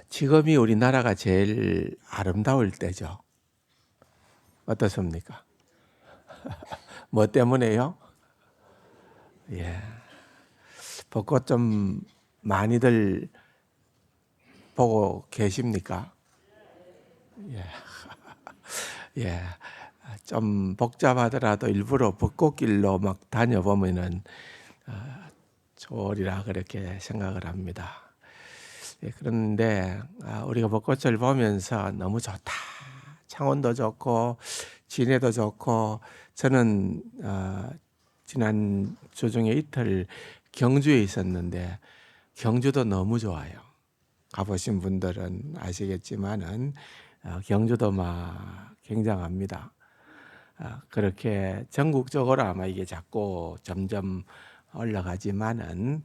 지금이 우리나라가 제일 아름다울 때죠. 어떻습니까? 뭐 때문에요? 예. 벚꽃 좀 많이들 보고 계십니까? 예. 예. 좀 복잡하더라도 일부러 벚꽃길로 막 다녀보면은 좋으리라 그렇게 생각을 합니다. 예, 그런데 우리가 벚꽃을 보면서 너무 좋다. 창원도 좋고 진해도 좋고 저는 지난 주 중에 이틀 경주에 있었는데 경주도 너무 좋아요. 가보신 분들은 아시겠지만은 경주도 막 굉장합니다. 그렇게 전국적으로 아마 이게 자꾸 점점 올라가지만은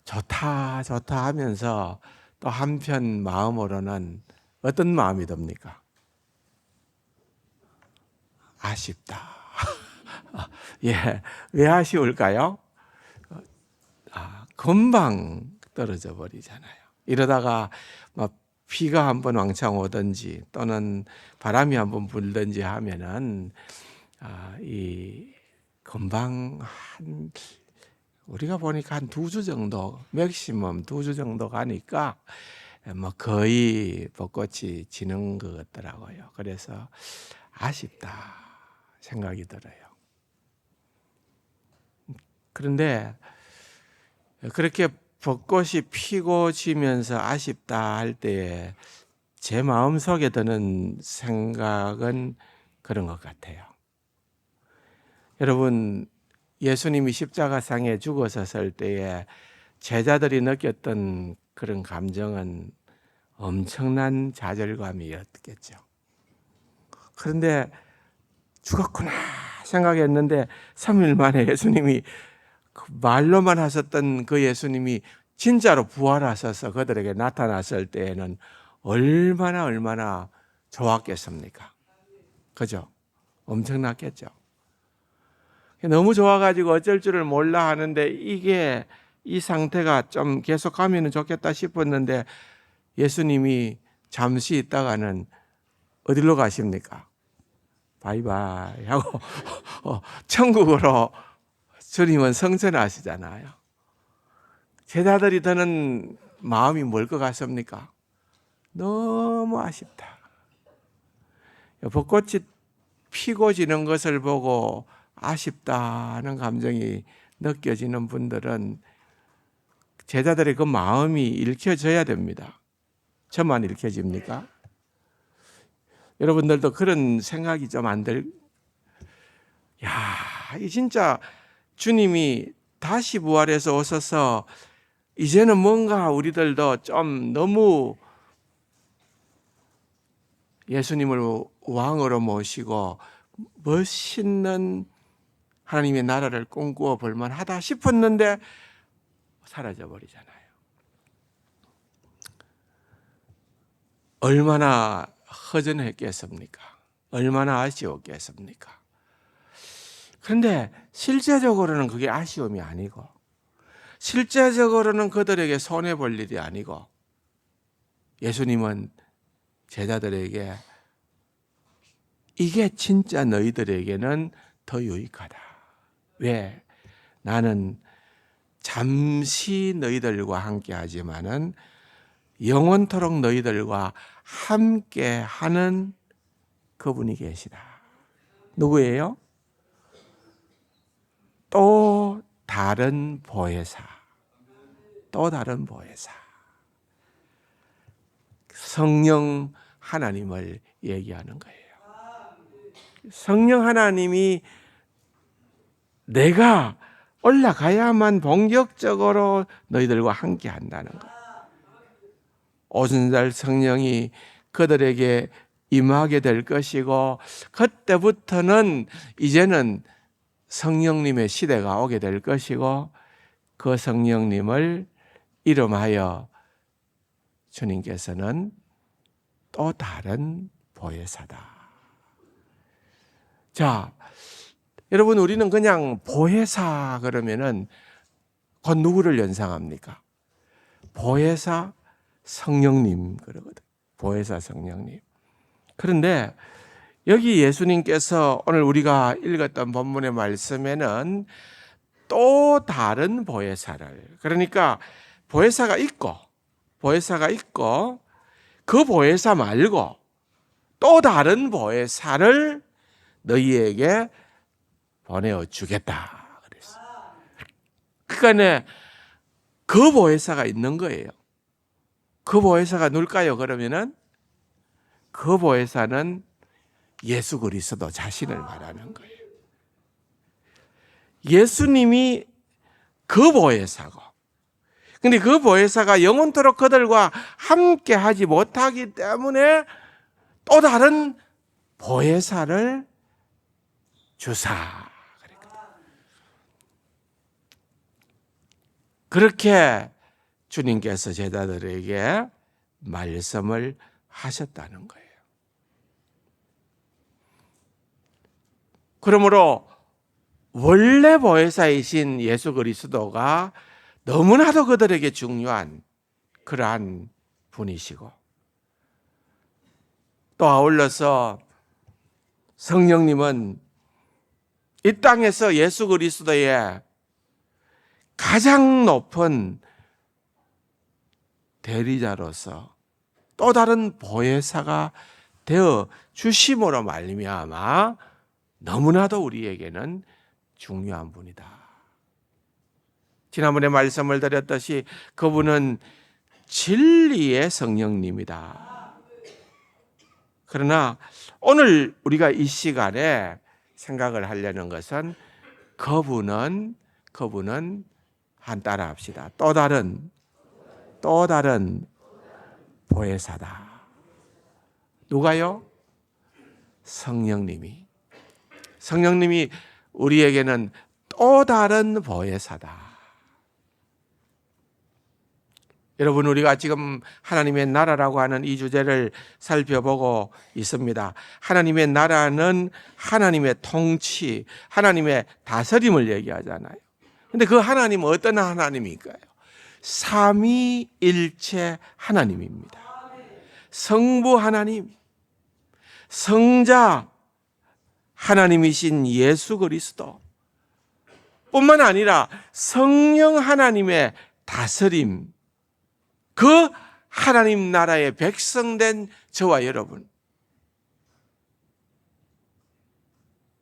좋다 좋다 하면서 또 한편 마음으로는 어떤 마음이 듭니까? 아쉽다. 예, 왜 아쉬울까요? 금방 떨어져 버리잖아요. 이러다가 막 비가 한번 왕창 오든지 또는 바람이 한번 불든지 하면은 이 금방 한 우리가 보니까 한 2주 정도, 맥시멈 2주 정도 가니까 뭐 거의 벚꽃이 지는 것 같더라고요. 그래서 아쉽다 생각이 들어요. 그런데 그렇게 벚꽃이 피고 지면서 아쉽다 할 때에 제 마음속에 드는 생각은 그런 것 같아요. 여러분, 예수님이 십자가상에 죽어섰을 때에 제자들이 느꼈던 그런 감정은 엄청난 좌절감이었겠죠. 그런데 죽었구나 생각했는데 3일 만에 예수님이 말로만 하셨던 그 예수님이 진짜로 부활하셔서 그들에게 나타났을 때에는 얼마나 좋았겠습니까? 그죠? 엄청났겠죠. 너무 좋아가지고 어쩔 줄을 몰라 하는데 이게 이 상태가 좀 계속 가면 좋겠다 싶었는데 예수님이 잠시 있다가는 어디로 가십니까? 바이바이 하고 천국으로 주님은 성천하시잖아요. 제자들이 드는 마음이 뭘 것 같습니까? 너무 아쉽다. 벚꽃이 피고 지는 것을 보고 아쉽다는 감정이 느껴지는 분들은 제자들의 그 마음이 읽혀져야 됩니다. 저만 읽혀집니까? 여러분들도 그런 생각이 좀 안 들? 이 진짜 주님이 다시 부활해서 오셔서 이제는 뭔가 우리들도 좀 너무 예수님을 왕으로 모시고 멋있는 하나님의 나라를 꿈꾸어 볼 만하다 싶었는데 사라져 버리잖아요. 얼마나 허전했겠습니까? 얼마나 아쉬웠겠습니까? 그런데 실제적으로는 그게 아쉬움이 아니고 실제적으로는 그들에게 손해볼 일이 아니고 예수님은 제자들에게 이게 진짜 너희들에게는 더 유익하다. 왜? 나는 잠시 너희들과 함께 하지만은 영원토록 너희들과 함께 하는 그분이 계시다. 누구예요? 또 다른 보혜사. 또 다른 보혜사. 성령 하나님을 얘기하는 거예요. 성령 하나님이 내가 올라가야만 본격적으로 너희들과 함께 한다는 것. 오순절 성령이 그들에게 임하게 될 것이고 그때부터는 이제는 성령님의 시대가 오게 될 것이고 그 성령님을 이름하여 주님께서는 또 다른 보혜사다. 자, 여러분 우리는 그냥 보혜사 그러면은 곧 누구를 연상합니까? 보혜사, 성령님 그러거든. 보혜사 성령님. 그런데 여기 예수님께서 오늘 우리가 읽었던 본문의 말씀에는 또 다른 보혜사를, 그러니까 보혜사가 있고 그 보혜사 말고 또 다른 보혜사를 너희에게 보내어 주겠다 그랬어요. 그러니까 그 보혜사가 있는 거예요. 그 보혜사가 누굴까요? 그러면은 그 보혜사는 예수 그리스도 자신을 말하는 거예요. 예수님이 그 보혜사고, 근데 그 보혜사가 영원토록 그들과 함께 하지 못하기 때문에 또 다른 보혜사를 주사. 그렇게 주님께서 제자들에게 말씀을 하셨다는 거예요. 그러므로 원래 보혜사이신 예수 그리스도가 너무나도 그들에게 중요한 그러한 분이시고, 또 아울러서 성령님은 이 땅에서 예수 그리스도의 가장 높은 대리자로서 또 다른 보혜사가 되어 주심으로 말미암아 너무나도 우리에게는 중요한 분이다. 지난번에 말씀을 드렸듯이 그분은 진리의 성령님이다. 그러나 오늘 우리가 이 시간에 생각을 하려는 것은 그분은 한 따라 합시다. 또 다른 보혜사다. 누가요? 성령님이 우리에게는 또 다른 보혜사다. 여러분, 우리가 지금 하나님의 나라라고 하는 이 주제를 살펴보고 있습니다. 하나님의 나라는 하나님의 통치, 하나님의 다스림을 얘기하잖아요. 근데 그 하나님은 어떤 하나님일까요? 삼위일체 하나님입니다. 성부 하나님, 성자 하나님이신 예수 그리스도 뿐만 아니라 성령 하나님의 다스림, 그 하나님 나라의 백성된 저와 여러분,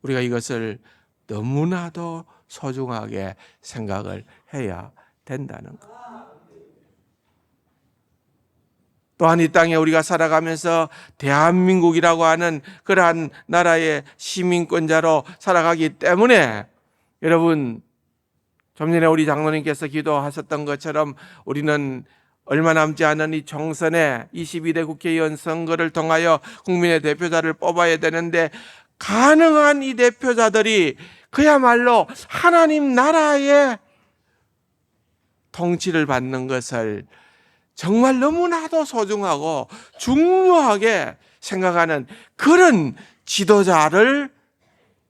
우리가 이것을 너무나도 소중하게 생각을 해야 된다는 것. 또한 이 땅에 우리가 살아가면서 대한민국이라고 하는 그러한 나라의 시민권자로 살아가기 때문에, 여러분, 좀 전에 우리 장로님께서 기도하셨던 것처럼 우리는 얼마 남지 않은 이 총선에 22대 국회의원 선거를 통하여 국민의 대표자를 뽑아야 되는데, 가능한 이 대표자들이 그야말로 하나님 나라의 통치를 받는 것을 정말 너무나도 소중하고 중요하게 생각하는 그런 지도자를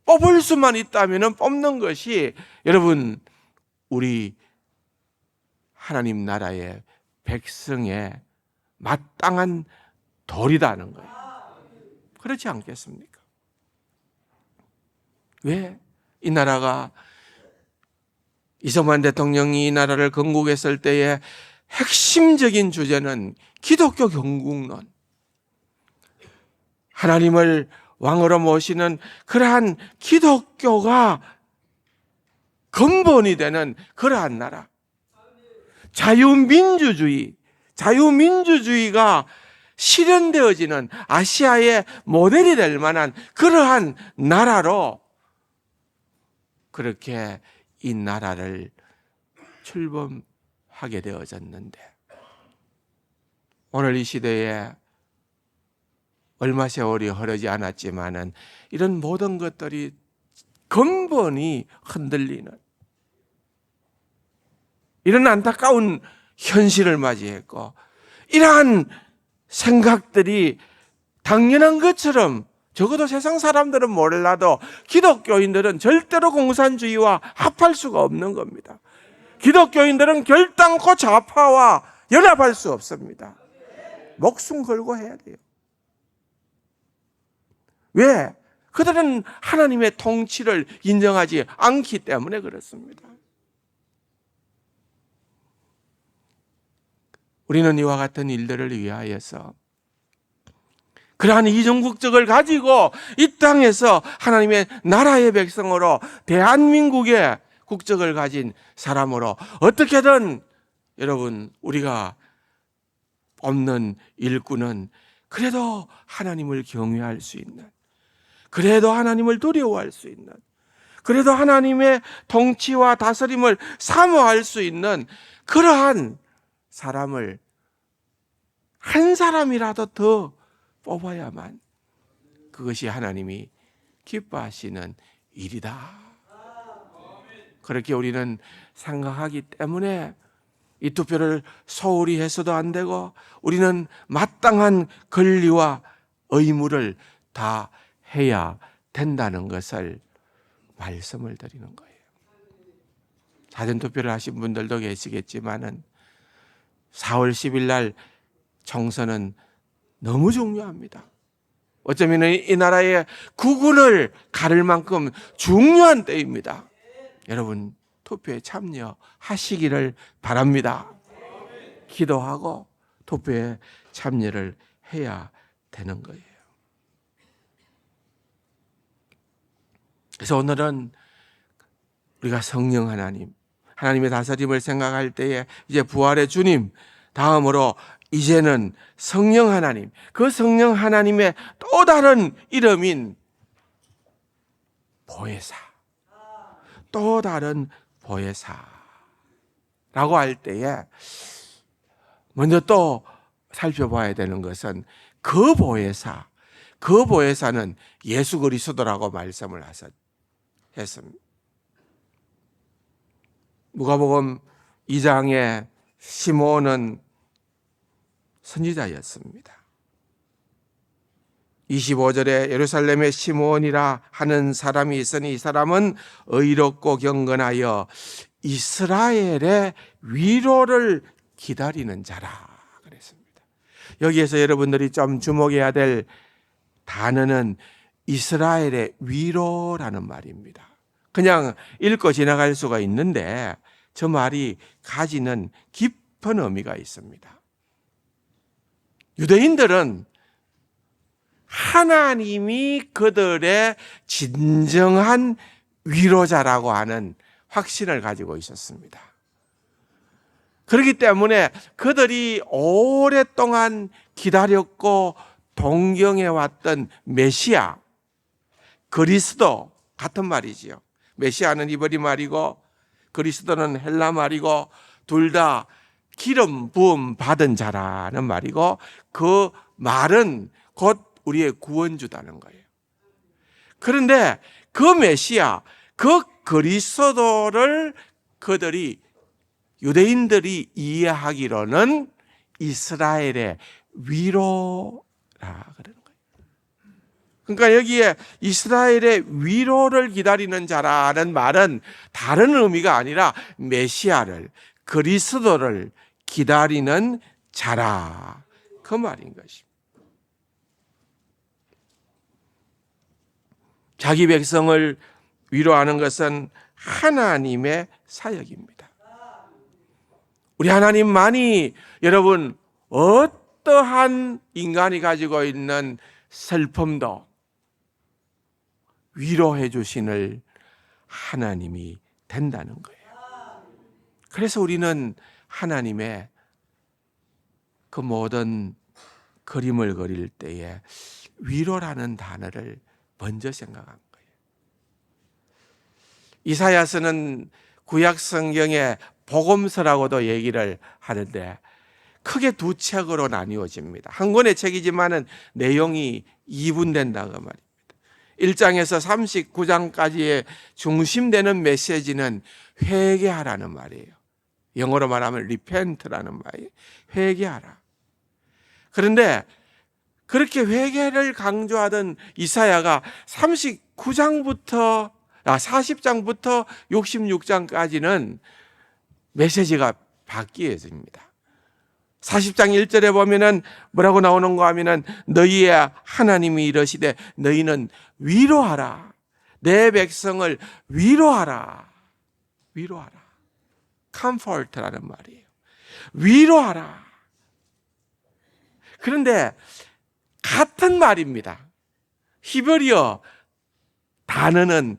뽑을 수만 있다면 뽑는 것이, 여러분, 우리 하나님 나라의 백성의 마땅한 도리라는 거예요. 그렇지 않겠습니까? 왜? 이 나라가, 이승만 대통령이 이 나라를 건국했을 때의 핵심적인 주제는 기독교 경국론, 하나님을 왕으로 모시는 그러한 기독교가 근본이 되는 그러한 나라, 자유민주주의가 실현되어지는 아시아의 모델이 될 만한 그러한 나라로 그렇게 이 나라를 출범하게 되어졌는데, 오늘 이 시대에 얼마 세월이 흐르지 않았지만은 이런 모든 것들이 근본이 흔들리는 이런 안타까운 현실을 맞이했고, 이러한 생각들이 당연한 것처럼, 적어도 세상 사람들은 몰라도 기독교인들은 절대로 공산주의와 합할 수가 없는 겁니다. 기독교인들은 결단코 좌파와 연합할 수 없습니다. 목숨 걸고 해야 돼요. 왜? 그들은 하나님의 통치를 인정하지 않기 때문에 그렇습니다. 우리는 이와 같은 일들을 위하여서 그러한 이중 국적을 가지고 이 땅에서 하나님의 나라의 백성으로 대한민국의 국적을 가진 사람으로 어떻게든 여러분 우리가 없는 일꾼은 그래도 하나님을 경외할 수 있는, 그래도 하나님을 두려워할 수 있는, 그래도 하나님의 통치와 다스림을 사모할 수 있는 그러한 사람을 한 사람이라도 더 뽑아야만 그것이 하나님이 기뻐하시는 일이다. 그렇게 우리는 생각하기 때문에 이 투표를 소홀히 해서도 안 되고 우리는 마땅한 권리와 의무를 다 해야 된다는 것을 말씀을 드리는 거예요. 사전투표를 하신 분들도 계시겠지만은 4월 10일 날 총선은 너무 중요합니다. 어쩌면 이 나라의 국운을 가를 만큼 중요한 때입니다. 여러분 투표에 참여하시기를 바랍니다. 기도하고 투표에 참여를 해야 되는 거예요. 그래서 오늘은 우리가 성령 하나님, 하나님의 다스림을 생각할 때에 이제 부활의 주님, 다음으로 이제는 성령 하나님, 그 성령 하나님의 또 다른 이름인 보혜사, 또 다른 보혜사라고 할 때에 먼저 또 살펴봐야 되는 것은 그 보혜사는 예수 그리스도라고 말씀을 했습니다. 누가복음 2장에 시므온은 선지자였습니다. 25절에 예루살렘에 시므온이라 하는 사람이 있으니 이 사람은 의롭고 경건하여 이스라엘의 위로를 기다리는 자라 그랬습니다. 여기에서 여러분들이 좀 주목해야 될 단어는 이스라엘의 위로라는 말입니다. 그냥 읽고 지나갈 수가 있는데 저 말이 가지는 깊은 의미가 있습니다. 유대인들은 하나님이 그들의 진정한 위로자라고 하는 확신을 가지고 있었습니다. 그렇기 때문에 그들이 오랫동안 기다렸고 동경해왔던 메시아, 그리스도 같은 말이지요. 메시아는 이브리 말이고 그리스도는 헬라 말이고 둘 다 기름 부음 받은 자라는 말이고 그 말은 곧 우리의 구원주다는 거예요. 그런데 그 메시아, 그 그리스도를 유대인들이 이해하기로는 이스라엘의 위로라 그러는 거예요. 그러니까 여기에 이스라엘의 위로를 기다리는 자라는 말은 다른 의미가 아니라 메시아를, 그리스도를 기다리는 자라 그 말인 것입니다. 자기 백성을 위로하는 것은 하나님의 사역입니다. 우리 하나님만이 여러분 어떠한 인간이 가지고 있는 슬픔도 위로해 주시는 하나님이 된다는 거예요. 그래서 우리는 하나님의 그 모든 그림을 그릴 때에 위로라는 단어를 먼저 생각한 거예요. 이사야서는 구약 성경의 복음서라고도 얘기를 하는데 크게 두 책으로 나뉘어집니다. 한 권의 책이지만은 내용이 이분된다고 말입니다. 1장에서 39장까지의 중심되는 메시지는 회개하라는 말이에요. 영어로 말하면 repent라는 말이에요. 회개하라. 그런데 그렇게 회개를 강조하던 이사야가 40장부터 66장까지는 메시지가 바뀌어집니다. 40장 1절에 보면은 뭐라고 나오는가 하면은 너희의 하나님이 이러시되 너희는 위로하라. 내 백성을 위로하라. 위로하라. comfort라는 말이에요. 위로하라. 그런데 같은 말입니다. 히브리어 단어는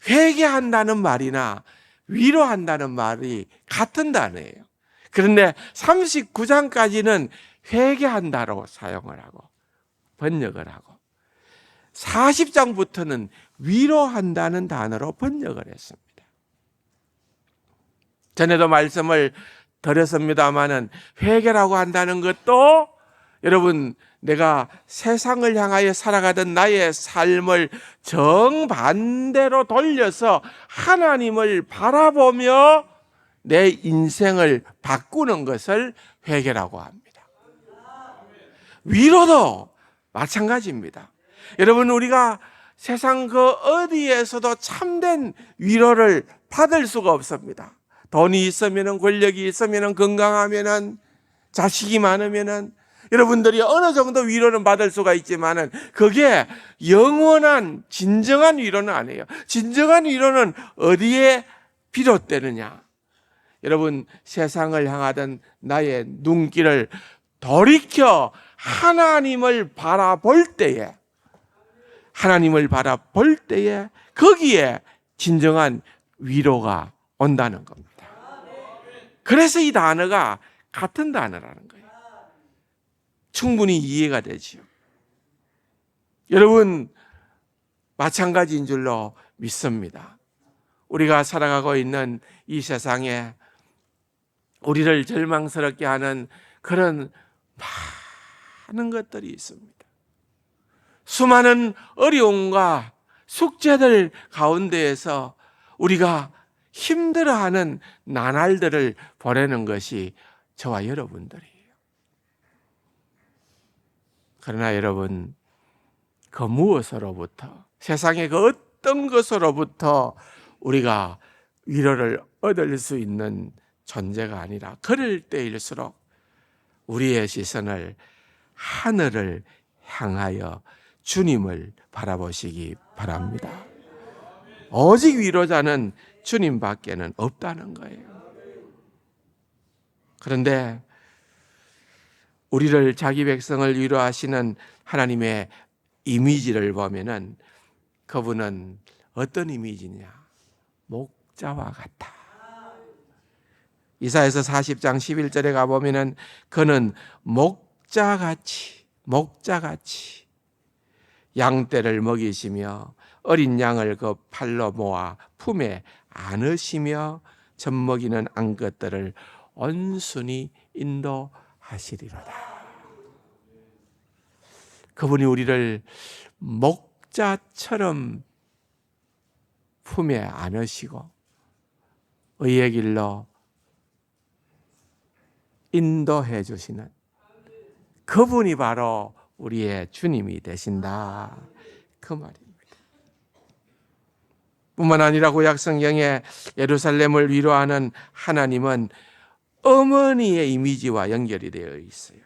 회개한다는 말이나 위로한다는 말이 같은 단어예요. 그런데 39장까지는 회개한다로 사용을 하고 번역을 하고 40장부터는 위로한다는 단어로 번역을 했습니다. 전에도 말씀을 드렸습니다마는 회개라고 한다는 것도 여러분 내가 세상을 향하여 살아가던 나의 삶을 정반대로 돌려서 하나님을 바라보며 내 인생을 바꾸는 것을 회개라고 합니다. 위로도 마찬가지입니다. 여러분 우리가 세상 그 어디에서도 참된 위로를 받을 수가 없습니다. 돈이 있으면, 권력이 있으면, 건강하면, 자식이 많으면 여러분들이 어느 정도 위로는 받을 수가 있지만은 그게 영원한 진정한 위로는 아니에요. 진정한 위로는 어디에 비롯되느냐? 여러분 세상을 향하던 나의 눈길을 돌이켜 하나님을 바라볼 때에 거기에 진정한 위로가 온다는 겁니다. 그래서 이 단어가 같은 단어라는 거예요. 충분히 이해가 되지요. 여러분 마찬가지인 줄로 믿습니다. 우리가 살아가고 있는 이 세상에 우리를 절망스럽게 하는 그런 많은 것들이 있습니다. 수많은 어려움과 숙제들 가운데에서 우리가 힘들어하는 나날들을 보내는 것이 저와 여러분들이에요. 그러나 여러분 그 무엇으로부터 세상의 그 어떤 것으로부터 우리가 위로를 얻을 수 있는 존재가 아니라 그럴 때일수록 우리의 시선을 하늘을 향하여 주님을 바라보시기 바랍니다. 오직 위로자는 주님밖에는 없다는 거예요. 그런데 우리를 자기 백성을 위로하시는 하나님의 이미지를 보면은 그분은 어떤 이미지냐? 목자와 같아. 이사야서 40장 11절에 가보면은 그는 목자같이 양떼를 먹이시며 어린 양을 그 팔로 모아 품에 안으시며 젖먹이는 암것들을 온순히 인도하시리로다. 그분이 우리를 목자처럼 품에 안으시고 의의 길로 인도해 주시는 그분이 바로 우리의 주님이 되신다. 그 말입니다. 뿐만 아니라 구약성경에 예루살렘을 위로하는 하나님은 어머니의 이미지와 연결이 되어 있어요.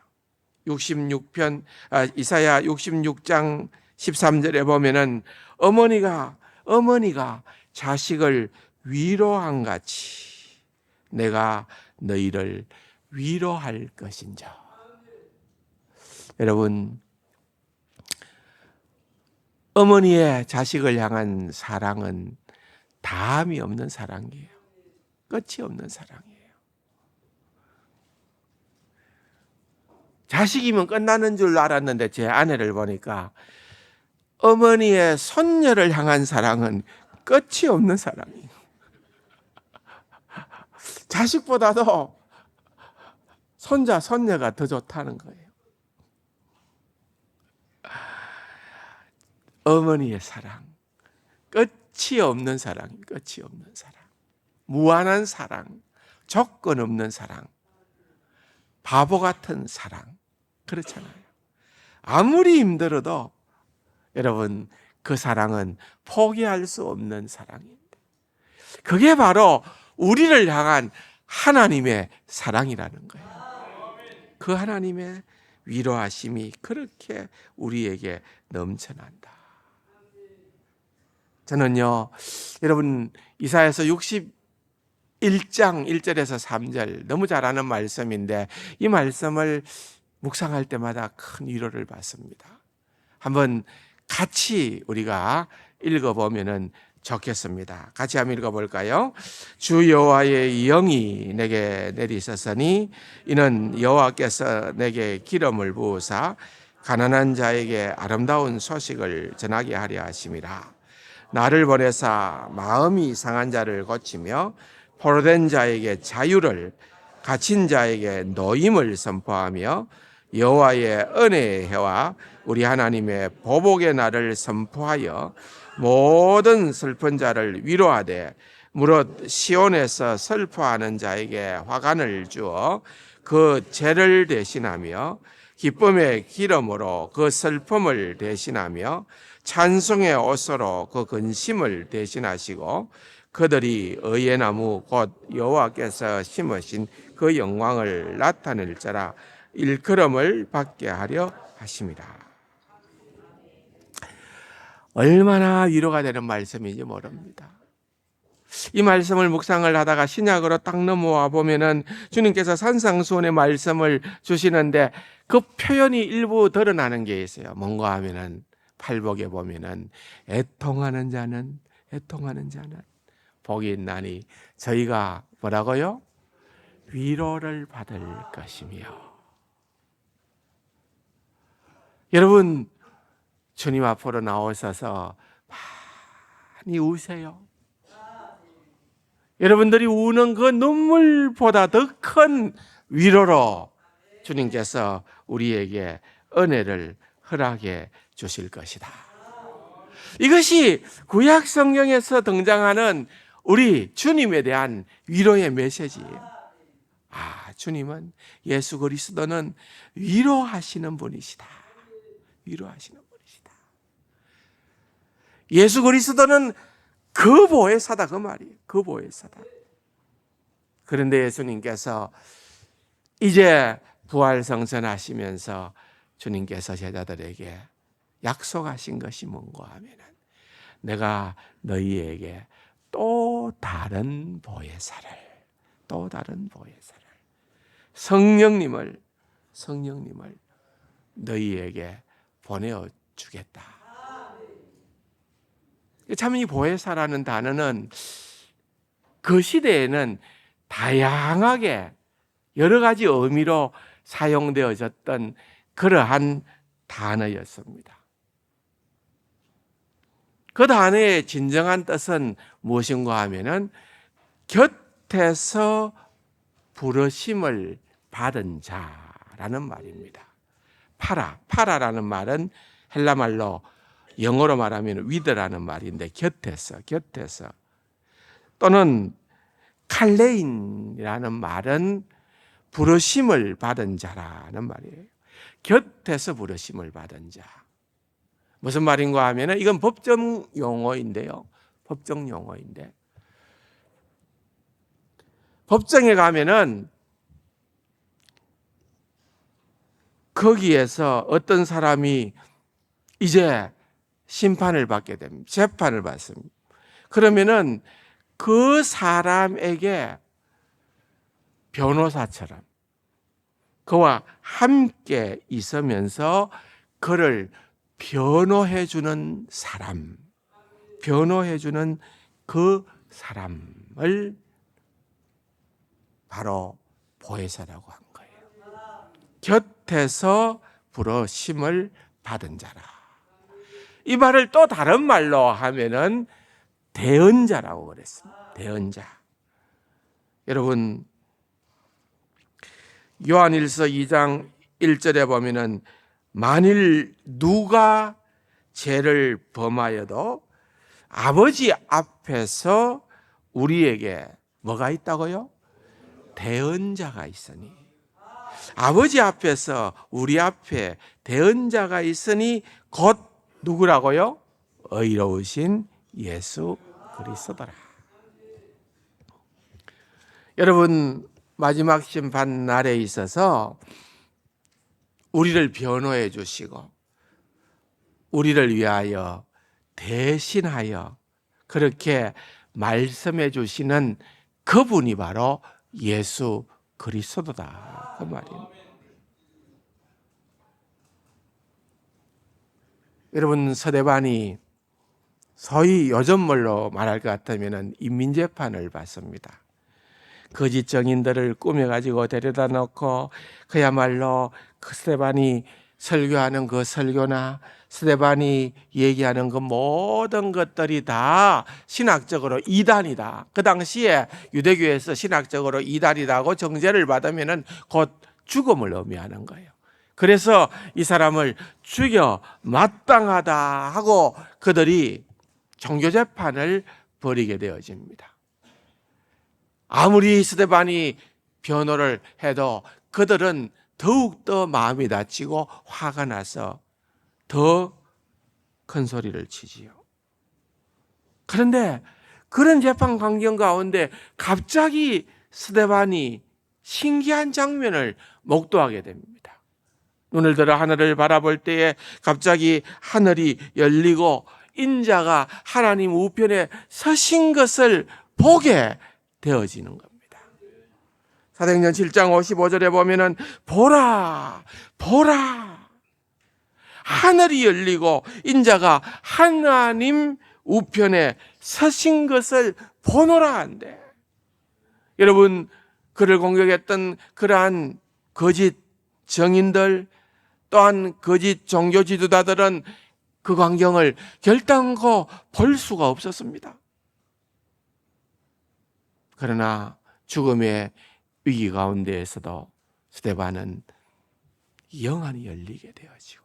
이사야 66장 13절에 보면은 어머니가 자식을 위로한 같이 내가 너희를 위로할 것인자. 여러분, 어머니의 자식을 향한 사랑은 다함이 없는 사랑이에요. 끝이 없는 사랑이에요. 자식이면 끝나는 줄 알았는데 제 아내를 보니까 어머니의 손녀를 향한 사랑은 끝이 없는 사랑이에요. 자식보다도 손자, 손녀가 더 좋다는 거예요. 어머니의 사랑, 끝이 없는 사랑, 끝이 없는 사랑, 무한한 사랑, 조건 없는 사랑, 바보 같은 사랑, 그렇잖아요. 아무리 힘들어도 여러분 그 사랑은 포기할 수 없는 사랑입니다. 그게 바로 우리를 향한 하나님의 사랑이라는 거예요. 그 하나님의 위로하심이 그렇게 우리에게 넘쳐난다. 저는요, 여러분 이사야서 61장 1절에서 3절 너무 잘 아는 말씀인데 이 말씀을 묵상할 때마다 큰 위로를 받습니다. 한번 같이 우리가 읽어보면 좋겠습니다. 같이 한번 읽어볼까요? 주 여호와의 영이 내게 내리셨으니 이는 여호와께서 내게 기름을 부으사 가난한 자에게 아름다운 소식을 전하게 하려 하심이라. 나를 보내사 마음이 상한 자를 고치며 포로된 자에게 자유를, 갇힌 자에게 노임을 선포하며 여호와의 은혜의 해와 우리 하나님의 보복의 날을 선포하여 모든 슬픈 자를 위로하되 무릇 시온에서 슬퍼하는 자에게 화관을 주어 그 죄를 대신하며 기쁨의 기름으로 그 슬픔을 대신하며 찬송의 옷으로 그 근심을 대신하시고 그들이 의의 나무 곧 여호와께서 심으신 그 영광을 나타낼 자라 일컬음을 받게 하려 하심이라. 얼마나 위로가 되는 말씀인지 모릅니다. 이 말씀을 묵상을 하다가 신약으로 딱 넘어와 보면은 주님께서 산상수훈의 말씀을 주시는데 그 표현이 일부 드러나는 게 있어요. 뭔가 하면은 팔복에 보면은 애통하는 자는 복이 있나니 저희가 뭐라고요? 위로를 받을 것이며. 여러분 주님 앞으로 나오셔서 많이 우세요. 여러분들이 우는 그 눈물보다 더 큰 위로로 주님께서 우리에게 은혜를 허락해 주실 것이다. 이것이 구약 성경에서 등장하는 우리 주님에 대한 위로의 메시지예요. 주님은, 예수 그리스도는 위로하시는 분이시다. 위로하시는 분이시다. 예수 그리스도는 그 보혜사다, 그 말이에요. 그 보혜사다. 그런데 예수님께서 이제 부활성천하시면서 주님께서 제자들에게 약속하신 것이 뭔가 하면은 내가 너희에게 또 다른 보혜사를 성령님을 너희에게 보내주겠다. 참 이 보혜사라는 단어는 그 시대에는 다양하게 여러 가지 의미로 사용되어졌던 그러한 단어였습니다. 그 단어의 진정한 뜻은 무엇인가 하면은 곁에서 부르심을 받은 자라는 말입니다. 파라라는 말은 헬라 말로 영어로 말하면 위드라는 말인데 곁에서 또는 칼레인이라는 말은 부르심을 받은 자라는 말이에요. 곁에서 부르심을 받은 자. 무슨 말인가 하면 이건 법정 용어인데요. 법정에 가면은 거기에서 어떤 사람이 이제 심판을 받게 됩니다. 재판을 받습니다. 그러면은 그 사람에게 변호사처럼 그와 함께 있으면서 그를 변호해주는 사람, 변호해주는 그 사람을 바로 보혜사라고 한 거예요. 곁에서 부르심을 받은 자라. 이 말을 또 다른 말로 하면은 대언자라고 그랬습니다. 대언자. 여러분, 요한일서 2장 1절에 보면은 만일 누가 죄를 범하여도 아버지 앞에서 우리에게 뭐가 있다고요? 대언자가 있으니. 아버지 앞에서 우리 앞에 대언자가 있으니 곧 누구라고요? 의로우신 예수 그리스도라. 여러분, 마지막 심판 날에 있어서 우리를 변호해 주시고 우리를 위하여 대신하여 그렇게 말씀해 주시는 그분이 바로 예수 그리스도다 그 말이에요. 여러분, 서대반이 소위 요즘 말로 말할 것 같으면 인민재판을 받습니다. 거짓 정인들을 꾸며가지고 데려다 놓고 그야말로 그 스데반이 설교하는 그 설교나 스데반이 얘기하는 그 모든 것들이 다 신학적으로 이단이다. 그 당시에 유대교에서 신학적으로 이단이다고 정죄를 받으면 곧 죽음을 의미하는 거예요. 그래서 이 사람을 죽여 마땅하다 하고 그들이 종교재판을 벌이게 되어집니다. 아무리 스데반이 변호를 해도 그들은 더욱더 마음이 다치고 화가 나서 더 큰 소리를 치지요. 그런데 그런 재판 광경 가운데 갑자기 스데반이 신기한 장면을 목도하게 됩니다. 눈을 들어 하늘을 바라볼 때에 갑자기 하늘이 열리고 인자가 하나님 우편에 서신 것을 보게 되어지는 겁니다. 사도행전 7장 55절에 보면은 보라 보라 하늘이 열리고 인자가 하나님 우편에 서신 것을 보노라 한대. 여러분, 그를 공격했던 그러한 거짓 정인들 또한 거짓 종교 지도자들은 그 광경을 결단코 볼 수가 없었습니다. 그러나 죽음의 위기 가운데에서도 스데반은 영안이 열리게 되어지고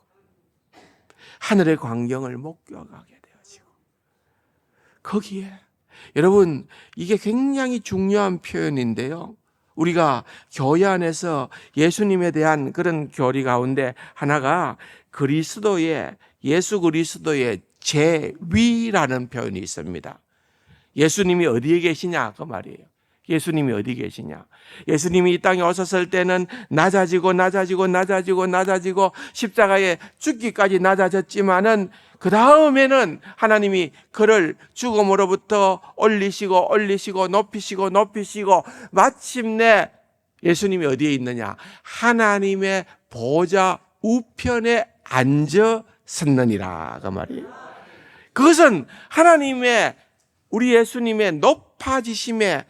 하늘의 광경을 목격하게 되어지고 거기에 여러분 이게 굉장히 중요한 표현인데요. 우리가 교회 안에서 예수님에 대한 그런 교리 가운데 하나가 예수 그리스도의 제위라는 표현이 있습니다. 예수님이 어디에 계시냐 그 말이에요. 예수님이 어디 계시냐. 예수님이 이 땅에 오셨을 때는 낮아지고 십자가에 죽기까지 낮아졌지만은 그 다음에는 하나님이 그를 죽음으로부터 올리시고 높이시고 마침내 예수님이 어디에 있느냐. 하나님의 보좌 우편에 앉아 섰느니라 그 말이에요. 그것은 하나님의 우리 예수님의 높아지심의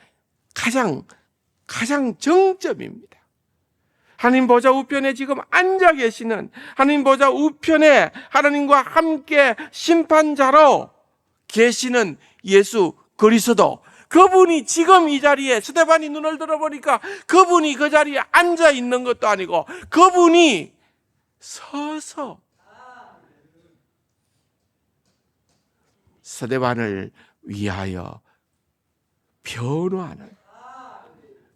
가장 정점입니다. 하나님 보좌 우편에 지금 앉아 계시는 하나님 보좌 우편에 하나님과 함께 심판자로 계시는 예수 그리스도, 그분이 지금 이 자리에 스데반이 눈을 들어보니까 그분이 그 자리에 앉아 있는 것도 아니고 그분이 서서 스데반을 위하여 변호하는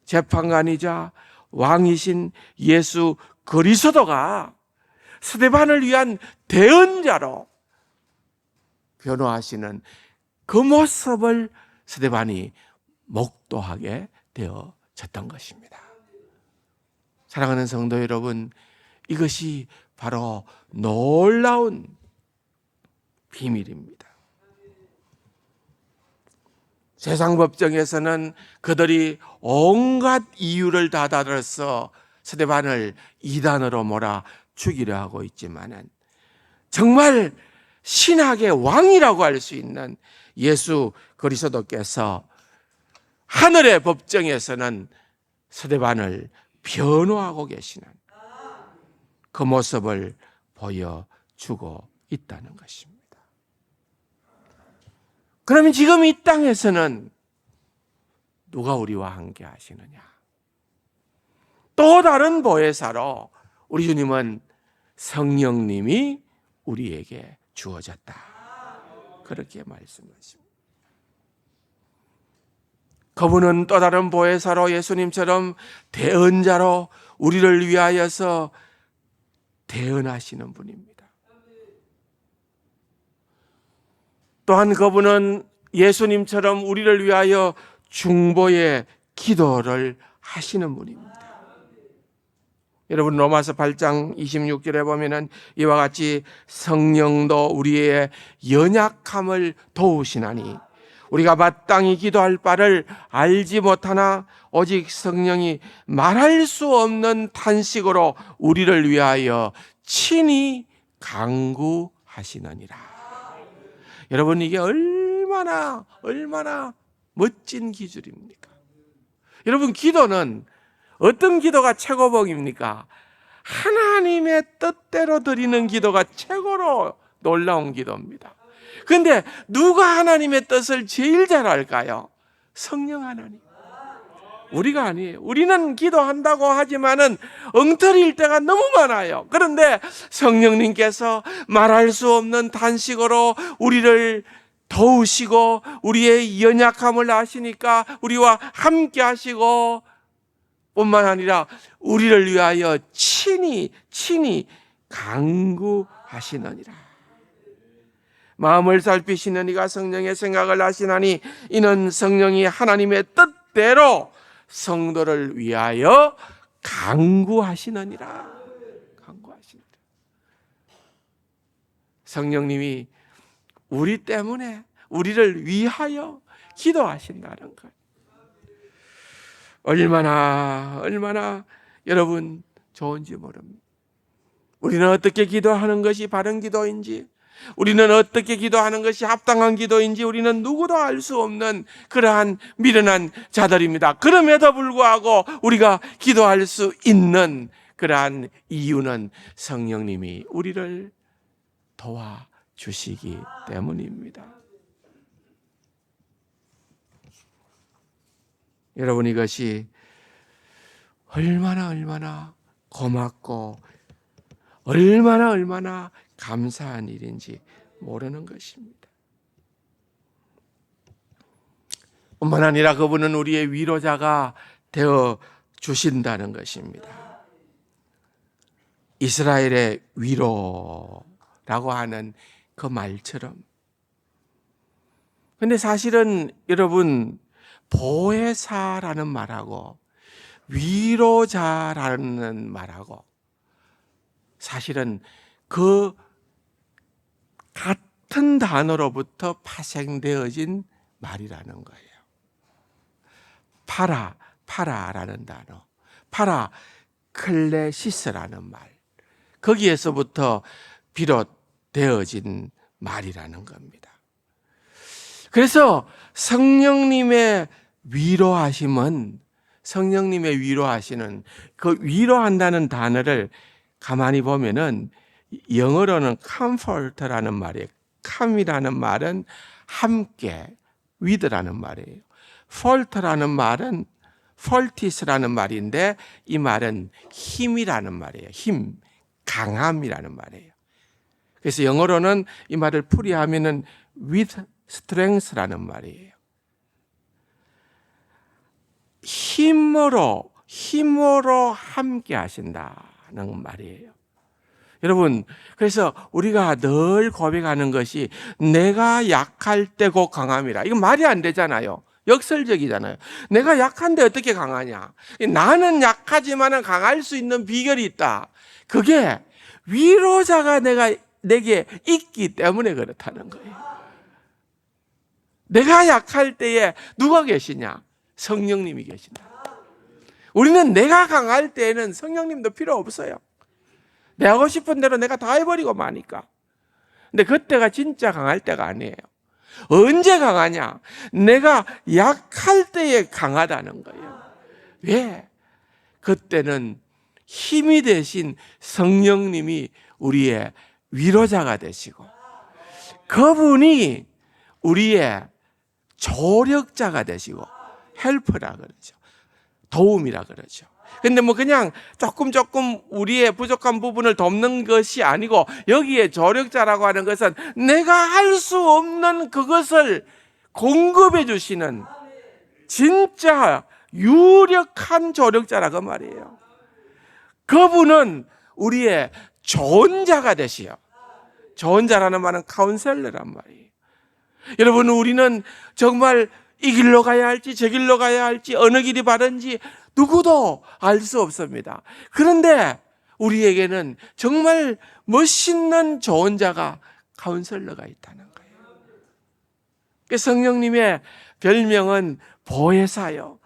재판관이자 왕이신 예수 그리스도가 스데반을 위한 대언자로 변호하시는 그 모습을 스데반이 목도하게 되어졌던 것입니다. 사랑하는 성도 여러분, 이것이 바로 놀라운 비밀입니다. 세상 법정에서는 그들이 온갖 이유를 다 다뤄서 스데반을 이단으로 몰아 죽이려 하고 있지만은 정말 신학의 왕이라고 할 수 있는 예수 그리스도께서 하늘의 법정에서는 스데반을 변호하고 계시는 그 모습을 보여주고 있다는 것입니다. 그러면 지금 이 땅에서는 누가 우리와 함께 하시느냐? 또 다른 보혜사로 우리 주님은 성령님이 우리에게 주어졌다. 그렇게 말씀하십니다. 그분은 또 다른 보혜사로 예수님처럼 대언자로 우리를 위하여서 대언하시는 분입니다. 또한 그분은 예수님처럼 우리를 위하여 중보의 기도를 하시는 분입니다. 여러분 로마서 8장 26절에 보면은 이와 같이 성령도 우리의 연약함을 도우시나니 우리가 마땅히 기도할 바를 알지 못하나 오직 성령이 말할 수 없는 탄식으로 우리를 위하여 친히 간구하시느니라. 여러분 이게 얼마나 멋진 기술입니까? 여러분 기도는 어떤 기도가 최고봉입니까? 하나님의 뜻대로 드리는 기도가 최고로 놀라운 기도입니다. 그런데 누가 하나님의 뜻을 제일 잘 알까요? 성령 하나님. 우리가 아니에요. 우리는 기도한다고 하지만은 엉터리일 때가 너무 많아요. 그런데 성령님께서 말할 수 없는 탄식으로 우리를 도우시고 우리의 연약함을 아시니까 우리와 함께 하시고 뿐만 아니라 우리를 위하여 친히 간구하시느니라. 마음을 살피시는 이가 성령의 생각을 하시나니 이는 성령이 하나님의 뜻대로 성도를 위하여 간구하시느니라. 간구하시느니라. 성령님이 우리 때문에 우리를 위하여 기도하신다는 것. 얼마나 여러분 좋은지 모릅니다. 우리는 어떻게 기도하는 것이 바른 기도인지, 우리는 어떻게 기도하는 것이 합당한 기도인지 우리는 누구도 알 수 없는 그러한 미련한 자들입니다. 그럼에도 불구하고 우리가 기도할 수 있는 그러한 이유는 성령님이 우리를 도와주시기 때문입니다. 여러분 이것이 얼마나 고맙고 얼마나 감사한 일인지 모르는 것입니다. 뿐만 아니라 그분은 우리의 위로자가 되어 주신다는 것입니다. 이스라엘의 위로라고 하는 그 말처럼. 근데 사실은 여러분 보혜사라는 말하고 위로자라는 말하고 사실은 그 같은 단어로부터 파생되어진 말이라는 거예요. 파라라는 단어, 파라클레시스라는 말, 거기에서부터 비롯되어진 말이라는 겁니다. 그래서 성령님의 위로하심은, 성령님의 위로하시는 그 위로한다는 단어를 가만히 보면은 영어로는 comfort라는 말이에요. com이라는 말은 함께, with라는 말이에요. fault라는 말은 faultis라는 말인데 이 말은 힘이라는 말이에요. 힘, 강함이라는 말이에요. 그래서 영어로는 이 말을 풀이하면은 with strength라는 말이에요. 힘으로 함께 하신다는 말이에요. 여러분, 그래서 우리가 늘 고백하는 것이 내가 약할 때 곧 강함이라. 이건 말이 안 되잖아요. 역설적이잖아요. 내가 약한데 어떻게 강하냐? 나는 약하지만 강할 수 있는 비결이 있다. 그게 위로자가 내게 있기 때문에 그렇다는 거예요. 내가 약할 때에 누가 계시냐? 성령님이 계신다. 우리는 내가 강할 때에는 성령님도 필요 없어요. 내 하고 싶은 대로 내가 다 해버리고 마니까. 근데 그때가 진짜 강할 때가 아니에요. 언제 강하냐? 내가 약할 때에 강하다는 거예요. 왜? 그때는 힘이 되신 성령님이 우리의 위로자가 되시고 그분이 우리의 조력자가 되시고 헬프라 그러죠. 도움이라 그러죠. 근데 뭐 그냥 조금 우리의 부족한 부분을 돕는 것이 아니고 여기에 조력자라고 하는 것은 내가 할 수 없는 그것을 공급해 주시는 진짜 유력한 조력자라고 말이에요. 그분은 우리의 좋은 자가 되시요. 좋은 자라는 말은 카운셀러란 말이에요. 여러분 우리는 정말 이 길로 가야 할지 저 길로 가야 할지 어느 길이 바른지 누구도 알 수 없습니다. 그런데 우리에게는 정말 멋있는 조언자가 카운셀러가 있다는 거예요. 성령님의 별명은 보혜사요.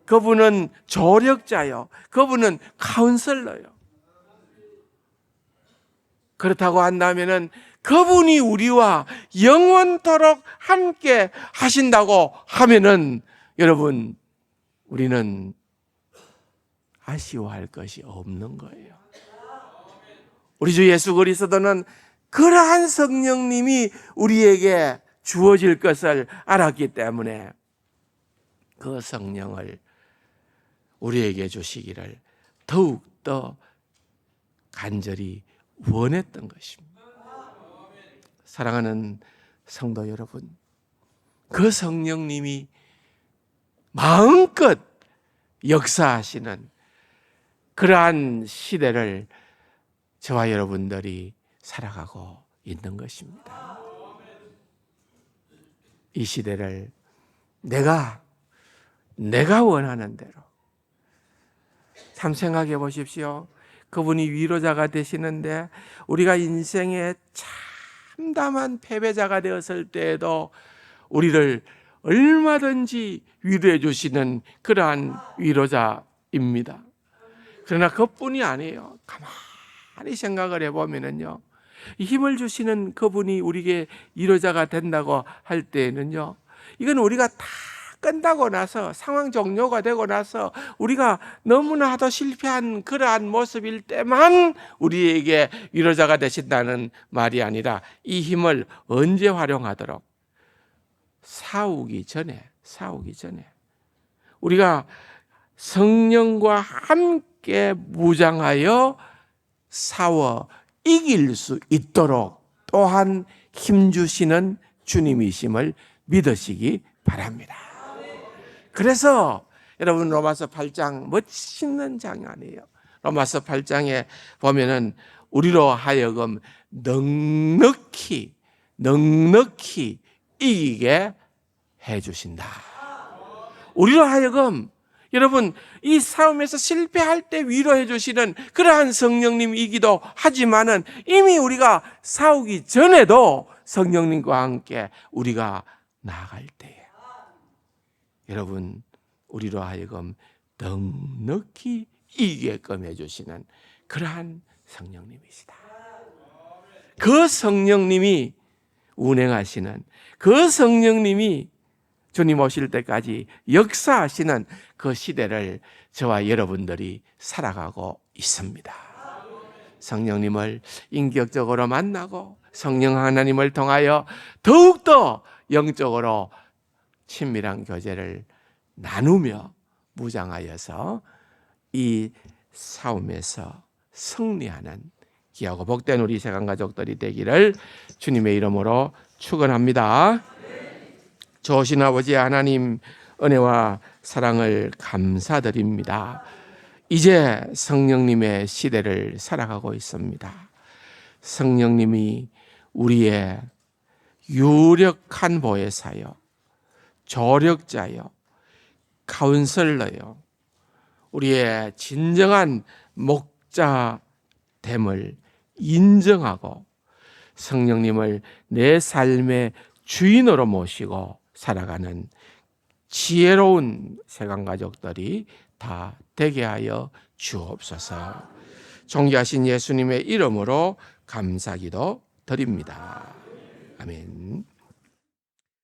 그분은 조력자요. 그분은 카운셀러요. 그렇다고 한다면은 그분이 우리와 영원토록 함께 하신다고 하면은 여러분, 우리는 아쉬워할 것이 없는 거예요. 우리 주 예수 그리스도는 그러한 성령님이 우리에게 주어질 것을 알았기 때문에 그 성령을 우리에게 주시기를 더욱더 간절히 원했던 것입니다. 사랑하는 성도 여러분, 그 성령님이 마음껏 역사하시는 그러한 시대를 저와 여러분들이 살아가고 있는 것입니다. 이 시대를 내가 원하는 대로 참 생각해 보십시오. 그분이 위로자가 되시는데 우리가 인생의 참담한 패배자가 되었을 때에도 우리를 얼마든지 위로해 주시는 그러한 위로자입니다. 그러나 그뿐이 아니에요. 가만히 생각을 해보면요, 힘을 주시는 그분이 우리에게 위로자가 된다고 할 때에는요, 이건 우리가 다 끝나고 나서, 상황 종료가 되고 나서 우리가 너무나 하도 실패한 그러한 모습일 때만 우리에게 위로자가 되신다는 말이 아니라 이 힘을 언제 활용하도록? 싸우기 전에 우리가 성령과 함께 무장하여 싸워 이길 수 있도록 또한 힘주시는 주님이심을 믿으시기 바랍니다. 그래서 여러분, 로마서 8장 멋있는 장 아니에요. 로마서 8장에 보면은 우리로 하여금 넉넉히 이기게 해주신다. 우리로 하여금, 여러분, 이 싸움에서 실패할 때 위로해 주시는 그러한 성령님이기도 하지만은 이미 우리가 싸우기 전에도 성령님과 함께 우리가 나아갈 때에 여러분, 우리로 하여금 넉넉히 이기게끔 해주시는 그러한 성령님이시다. 그 성령님이 운행하시는, 그 성령님이 주님 오실 때까지 역사하시는 그 시대를 저와 여러분들이 살아가고 있습니다. 성령님을 인격적으로 만나고 성령 하나님을 통하여 더욱더 영적으로 친밀한 교제를 나누며 무장하여서 이 싸움에서 승리하는 귀하고 복된 우리 세상 가족들이 되기를 주님의 이름으로 축원합니다. 좋으신 아버지 하나님, 은혜와 사랑을 감사드립니다. 이제 성령님의 시대를 살아가고 있습니다. 성령님이 우리의 유력한 보혜사요, 조력자요, 카운셀러요, 우리의 진정한 목자됨을 인정하고 성령님을 내 삶의 주인으로 모시고 살아가는 지혜로운 세간가족들이 다 되게 하여 주옵소서. 존귀하신 예수님의 이름으로 감사기도 드립니다. 아멘.